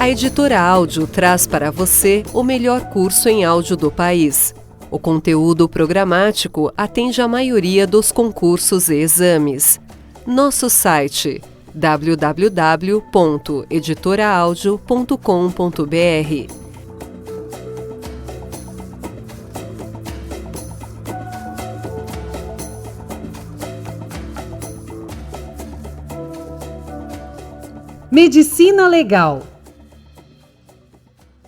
A Editora Áudio traz para você o melhor curso em áudio do país. O conteúdo programático atende a maioria dos concursos e exames. Nosso site www.editoraaudιο.com.br. Medicina legal.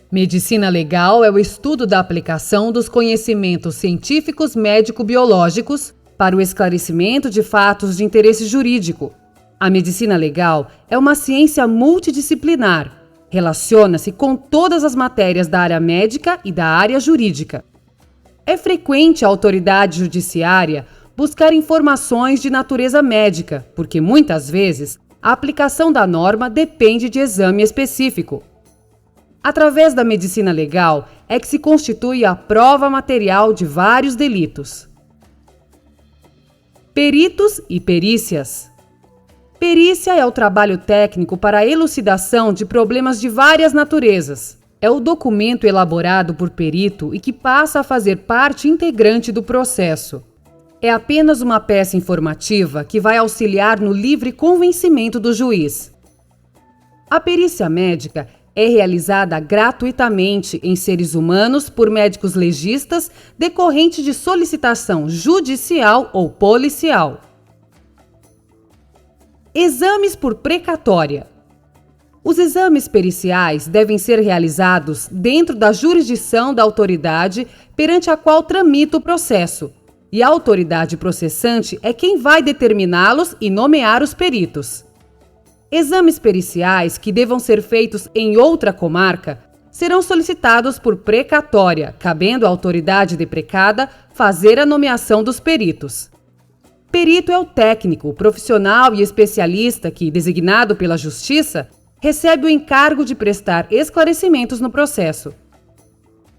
Medicina legal é o estudo da aplicação dos conhecimentos científicos médico-biológicos para o esclarecimento de fatos de interesse jurídico. A medicina legal é uma ciência multidisciplinar. Relaciona-se com todas as matérias da área médica e da área jurídica. É frequente a autoridade judiciária buscar informações de natureza médica, porque muitas vezes a aplicação da norma depende de exame específico. Através da medicina legal é que se constitui a prova material de vários delitos. Peritos e perícias. Perícia é o trabalho técnico para a elucidação de problemas de várias naturezas. É o documento elaborado por perito e que passa a fazer parte integrante do processo. É apenas uma peça informativa que vai auxiliar no livre convencimento do juiz. A perícia médica é realizada gratuitamente em seres humanos por médicos legistas decorrente de solicitação judicial ou policial. Exames por precatória. Os exames periciais devem ser realizados dentro da jurisdição da autoridade perante a qual tramita o processo, e a autoridade processante é quem vai determiná-los e nomear os peritos. Exames periciais que devam ser feitos em outra comarca serão solicitados por precatória, cabendo à autoridade deprecada fazer a nomeação dos peritos. Perito é o técnico, profissional e especialista que, designado pela Justiça, recebe o encargo de prestar esclarecimentos no processo.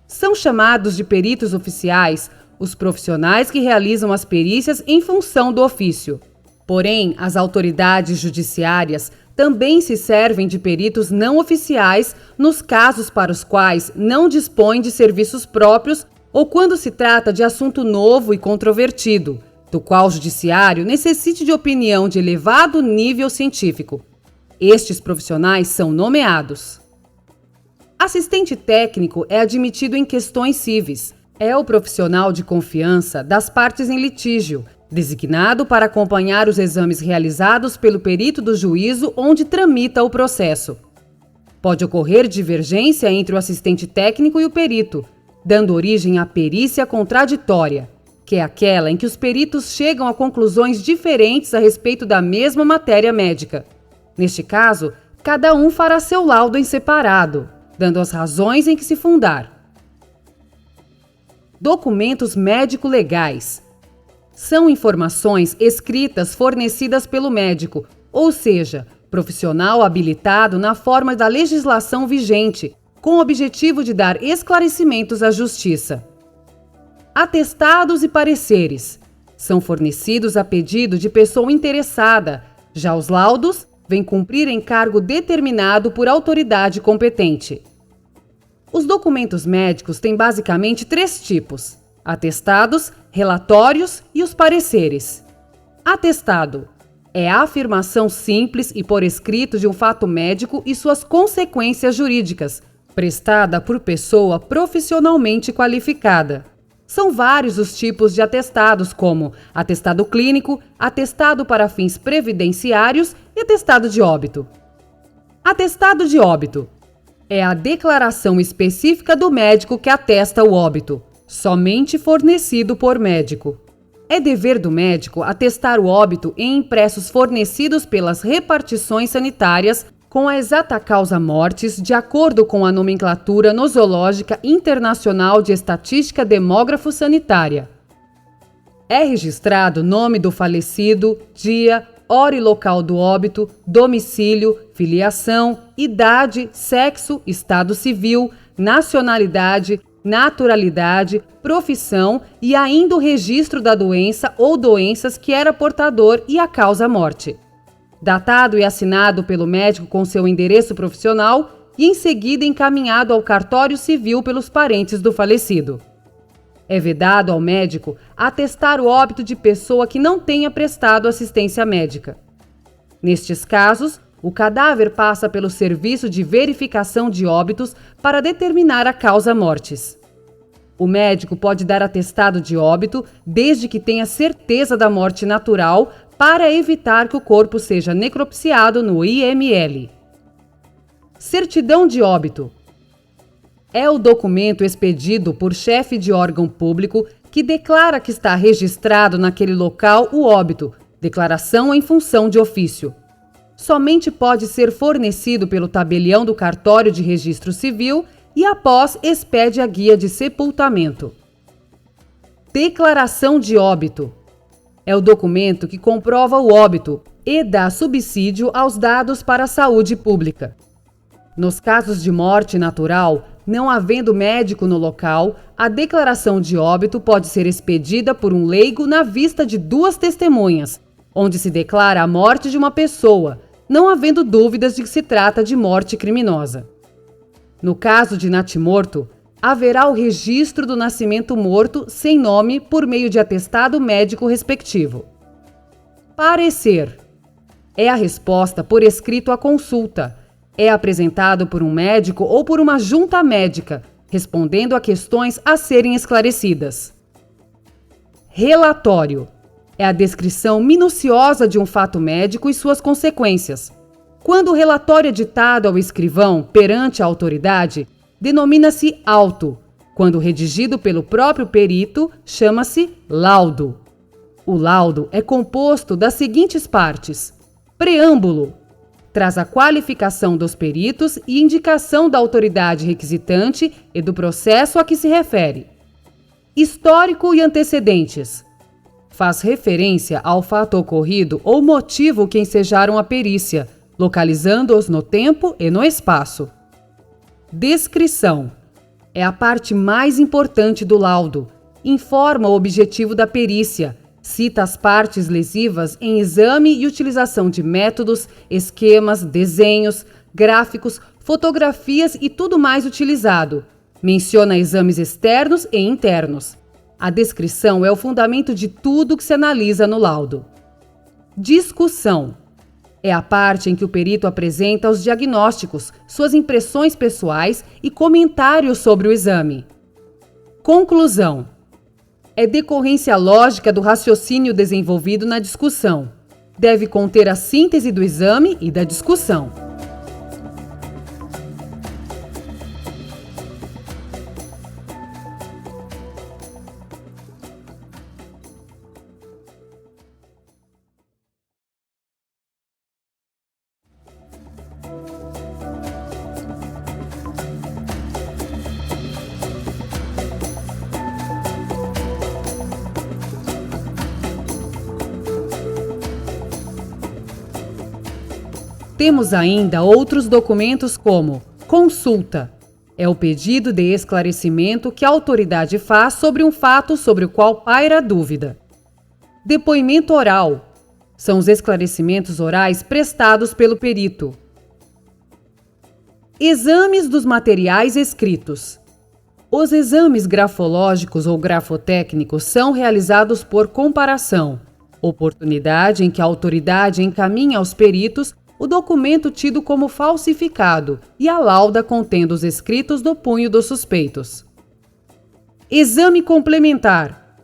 São chamados de peritos oficiais os profissionais que realizam as perícias em função do ofício. Porém, as autoridades judiciárias também se servem de peritos não oficiais nos casos para os quais não dispõem de serviços próprios ou quando se trata de assunto novo e controvertido, do qual o judiciário necessite de opinião de elevado nível científico. Estes profissionais são nomeados. Assistente técnico é admitido em questões cíveis. É o profissional de confiança das partes em litígio, designado para acompanhar os exames realizados pelo perito do juízo onde tramita o processo. Pode ocorrer divergência entre o assistente técnico e o perito, dando origem à perícia contraditória, que é aquela em que os peritos chegam a conclusões diferentes a respeito da mesma matéria médica. Neste caso, cada um fará seu laudo em separado, dando as razões em que se fundar. Documentos médico-legais. São informações escritas fornecidas pelo médico, ou seja, profissional habilitado na forma da legislação vigente, com o objetivo de dar esclarecimentos à Justiça. Atestados e pareceres. São fornecidos a pedido de pessoa interessada. Já os laudos vêm cumprir encargo determinado por autoridade competente. Os documentos médicos têm basicamente 3 tipos: atestados, relatórios e os pareceres. Atestado é a afirmação simples e por escrito de um fato médico e suas consequências jurídicas, prestada por pessoa profissionalmente qualificada. São vários os tipos de atestados, como atestado clínico, atestado para fins previdenciários e atestado de óbito. Atestado de óbito é a declaração específica do médico que atesta o óbito, somente fornecido por médico. É dever do médico atestar o óbito em impressos fornecidos pelas repartições sanitárias com a exata causa mortis de acordo com a nomenclatura nosológica internacional de estatística demógrafo-sanitária. É registrado o nome do falecido, dia, hora e local do óbito, domicílio, filiação, idade, sexo, estado civil, nacionalidade, naturalidade, profissão e ainda o registro da doença ou doenças que era portador e a causa morte. Datado e assinado pelo médico com seu endereço profissional e em seguida encaminhado ao cartório civil pelos parentes do falecido. É vedado ao médico atestar o óbito de pessoa que não tenha prestado assistência médica. Nestes casos, o cadáver passa pelo serviço de verificação de óbitos para determinar a causa mortis. O médico pode dar atestado de óbito desde que tenha certeza da morte natural para evitar que o corpo seja necropsiado no IML. Certidão de óbito. É o documento expedido por chefe de órgão público que declara que está registrado naquele local o óbito, declaração em função de ofício. Somente pode ser fornecido pelo tabelião do cartório de registro civil e após expede a guia de sepultamento. Declaração de óbito. É o documento que comprova o óbito e dá subsídio aos dados para a saúde pública. Nos casos de morte natural, não havendo médico no local, a declaração de óbito pode ser expedida por um leigo na vista de 2 testemunhas, onde se declara a morte de uma pessoa, não havendo dúvidas de que se trata de morte criminosa. No caso de natimorto, haverá o registro do nascimento morto sem nome por meio de atestado médico respectivo. Parecer. É a resposta por escrito à consulta. É apresentado por um médico ou por uma junta médica, respondendo a questões a serem esclarecidas. Relatório. É a descrição minuciosa de um fato médico e suas consequências. Quando o relatório é ditado ao escrivão perante a autoridade, denomina-se auto. Quando redigido pelo próprio perito, chama-se laudo. O laudo é composto das seguintes partes: preâmbulo. Traz a qualificação dos peritos e indicação da autoridade requisitante e do processo a que se refere. Histórico e antecedentes. Faz referência ao fato ocorrido ou motivo que ensejaram a perícia, localizando-os no tempo e no espaço. Descrição. É a parte mais importante do laudo. Informa o objetivo da perícia. Cita as partes lesivas em exame e utilização de métodos, esquemas, desenhos, gráficos, fotografias e tudo mais utilizado. Menciona exames externos e internos. A descrição é o fundamento de tudo que se analisa no laudo. Discussão. É a parte em que o perito apresenta os diagnósticos, suas impressões pessoais e comentários sobre o exame. Conclusão. É decorrência lógica do raciocínio desenvolvido na discussão. Deve conter a síntese do exame e da discussão. Temos ainda outros documentos como consulta. É o pedido de esclarecimento que a autoridade faz sobre um fato sobre o qual paira dúvida. Depoimento oral. São os esclarecimentos orais prestados pelo perito. Exames dos materiais escritos. Os exames grafológicos ou grafotécnicos são realizados por comparação, oportunidade em que a autoridade encaminha aos peritos o documento tido como falsificado e a lauda contendo os escritos do punho dos suspeitos. Exame complementar.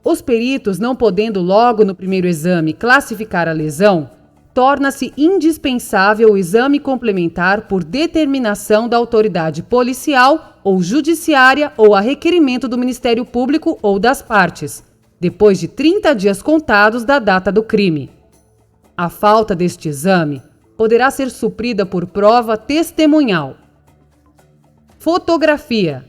Os peritos, não podendo logo no primeiro exame classificar a lesão, torna-se indispensável o exame complementar por determinação da autoridade policial ou judiciária ou a requerimento do Ministério Público ou das partes, depois de 30 dias contados da data do crime. A falta deste exame poderá ser suprida por prova testemunhal. Fotografia.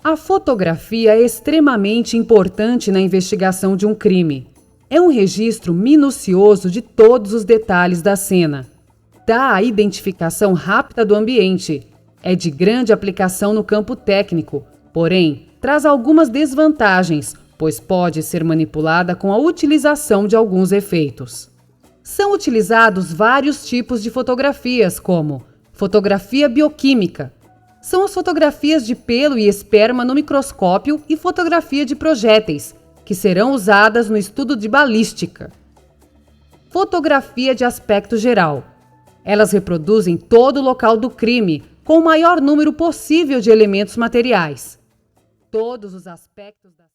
A fotografia é extremamente importante na investigação de um crime. É um registro minucioso de todos os detalhes da cena. Dá a identificação rápida do ambiente. É de grande aplicação no campo técnico, porém, traz algumas desvantagens, pois pode ser manipulada com a utilização de alguns efeitos. São utilizados vários tipos de fotografias, como Fotografia bioquímica. São as fotografias de pelo e esperma no microscópio e fotografia de projéteis, que serão usadas no estudo de balística. Fotografia de aspecto geral. Elas reproduzem todo o local do crime, com o maior número possível de elementos materiais. Todos os aspectos da...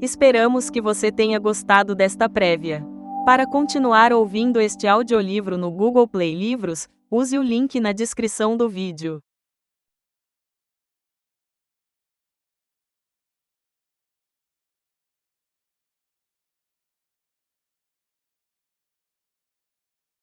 Esperamos que você tenha gostado desta prévia. Para continuar ouvindo este audiolivro no Google Play Livros, use o link na descrição do vídeo.